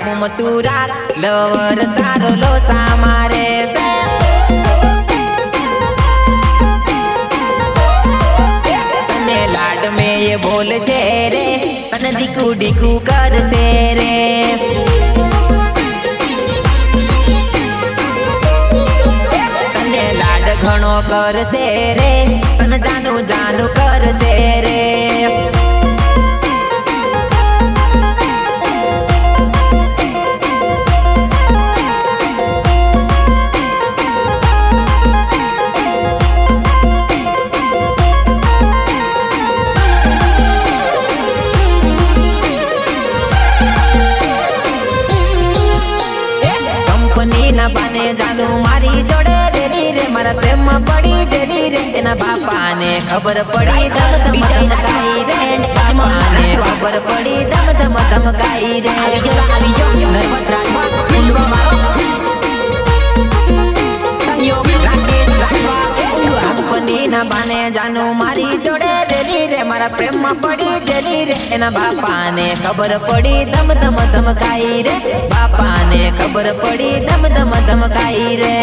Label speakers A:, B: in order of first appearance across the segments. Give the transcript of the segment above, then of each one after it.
A: કાબુ તું રાખ લવર તારો લોસા મારે છે તને લાડ में ये बोल से रे तने दिकू दिकू कर से रे तने लाड घणो कर से रे तने जानू जानू कर से रे बाने जानू मारी जोड़े डेरी रे मारा प्रेम में पड़ी जेरी रे तेना बापा ने खबर पड़ी दम दम धमकाई रे बापा ने खबर पड़ी दम दम धमकाई रे आवी जो नरवत राठवा फुलवा मारो संयोग राकेश राठवा कंपनी ना बाने जानू मारी जोड़े डेरी रे मारा प्रेम में पड़ी जेरी रे तेना बापा ने खबर पड़ी दम दम धमकाई रे बापा ने खबर पड़ी दम दम धमकाई रे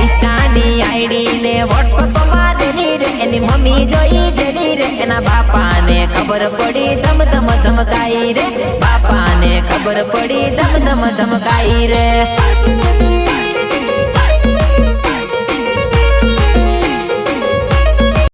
A: इंस्टानी आईडी ने व्हाट्सएप मारेली रे एनी मम्मी जोई जेली रे एना बापा ने खबर पड़ी दम दम धमकाई रे बापा ने खबर पड़ी दम दम धमकाई रे